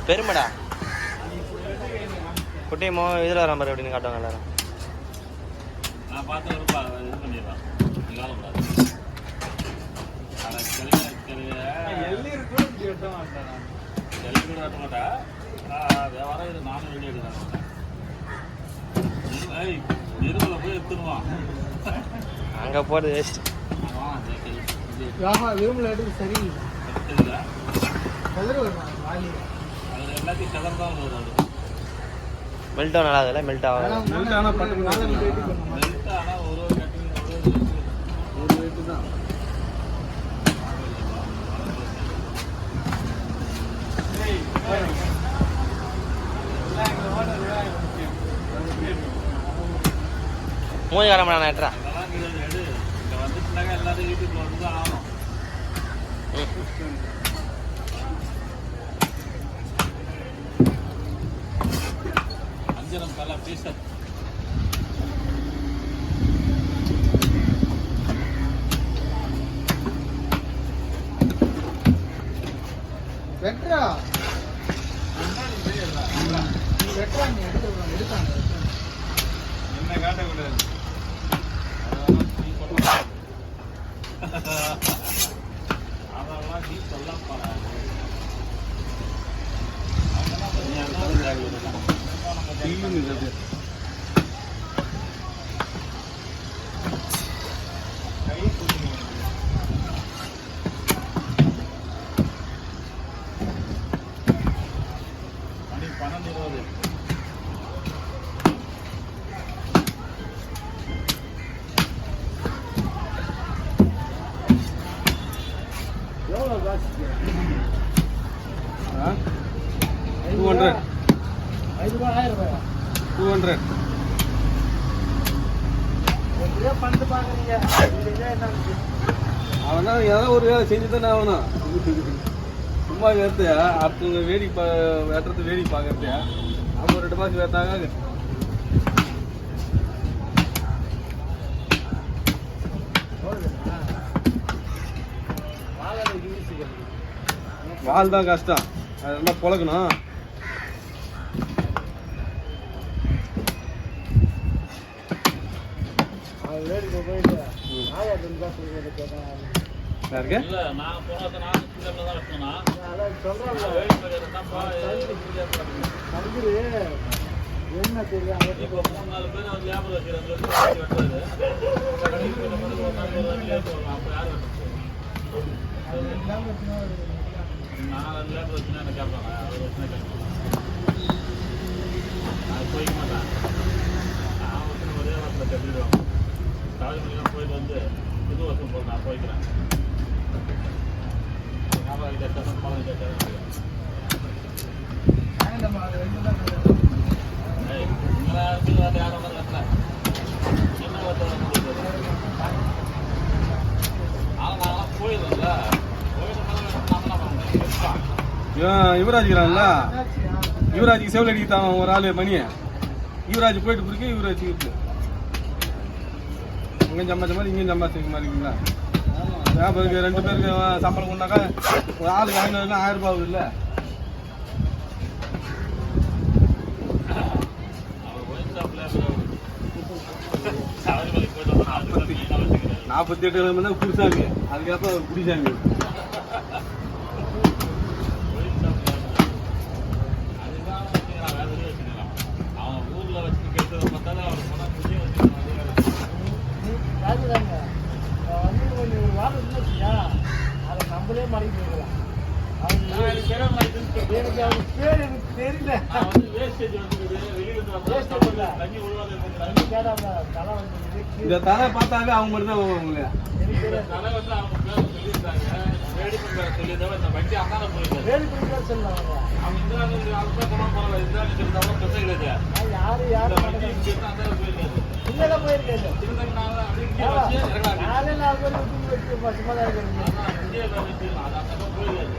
பெருமடா குட்டியமோ இதில் வர மாதிரி அப்படின்னு காட்டுவாங்க எல்லாரும். நான் பார்த்து இது பண்ணிடுறேன். எள்ளி கூட வெட்ட மாட்டேன். வர இது நானும் வெளியே எடுக்க மாட்டேன். நிறுவல போய் எடுத்துருவான். அங்கே போகிறது வேஸ்ட். விரும்பல எடுத்து சரி கலர் வரும். அதில் எல்லாத்தையும் கலர் தான் வரும். அது மெல்ட் நல்லா இல்லை. மெல்ட் ஆகும். மெல்ட் ஆனால் மெல்ட் ஆனால் ஒரு ரேட்டு தான். மூணு காரமடா நேற்றா வந்துட்டுனாங்க எல்லாரும் யூடியூப்ல வந்து ஆகணும். அஞ்சனம் தலை பீசர் வெட்ரா வெட்ரா நீ எடுத்தாங்க என்ன காட்டக்கூடாது. அதெல்லாம் நீ சொல்ல போறாங்க. மணி 12:20. எவ்வளோ காசு? 200. 5 ரூபாய் 1000 ரூபாயா? 200. எப்படியோ பண்ணிட்டு பாக்குறீங்க. அவன் தான் ஏதாவது ஒரு வேலை செஞ்சு தானே ஆகணும். சும்மா வேர்த்து அடுத்தவங்க வேடிக்கை வெட்டுறது வேடிக்கை பார்க்கறது அவங்க 2 மாதம் வேட்டாங்க. வால் தான் கஷ்டம். அதெல்லாம் பொழக்கணும். போயிட்டு யாருக்கு நான் போனது நான் சிங்கர்ல தான் வெட்டணும்னா சொல்றேன் என்ன தெரியும். இப்போ 3-4 பேர் வந்து ஞாபகம் வச்சுக்கிறாங்க வெட்டுறது. அப்போ யார் நான் லேபர் வச்சுன்னா என்ன கேட்பாங்க. அவர் வச்சுனா கேட்பாங்க. நான் போய்க்க மாட்டேன். நான் வச்சு ஒரே வாரத்தில் கட்டிடுவாங்க. காலேஜ் போயிட்டு வந்து புது வருஷம் போய் நான் போய்க்கிறேன். ஞாபகம் கேட்டால் பழம் கேட்டால் யுவராஜ்கிறான்ல, யுவராஜுக்கு செவில் அடித்தான் ஒரு ஆள் மணியை. யுவராஜ் போயிட்டு பிடிக்க யுவராஜ் இருக்கு. இங்கேயும் சம்பாதிச்ச மாதிரி இங்கேயும் சம்பாதிச்ச மாதிரி இருக்குங்களா? வியாபாருக்கு 2 பேருக்கு சம்பளம் கொண்டாக்கா ஒரு ஆளுக்கு 500 1000 ரூபாய் இல்லை. நாற்பத்தி 48 கிலோமீட்டர் குடிசாமி, அதுக்கப்புறம் குடிசாமி. அவன் ஊர்ல வச்சு கேட்டதை பார்த்தாலும் அவர் போனால் ஒரு வாரம் இருந்துச்சுயா, அதை நம்மளே மறைக்க போகலாம். எனக்கு அவங்க பேர் எனக்கு தெரியல. இந்த தலை பார்த்தாவே அவங்க மட்டும் தான் உங்களுக்கு தலை வந்து அவங்க பேர் சொல்லியிருந்தாங்க. வேடிக்கை சொல்லியிருந்தாங்க. இந்த வண்டி அந்தான போயிருக்காரு. வேடிக்கை சொல்லுவாங்க. அவங்க இந்திரா அதுதான் போனால் பரவாயில்ல. இந்திரா இருந்தாலும் பிரச்சனை கிடையாது. யாரு அந்தான போயிருக்காரு. இல்லதான் போயிருக்காரு. போயிருக்காரு.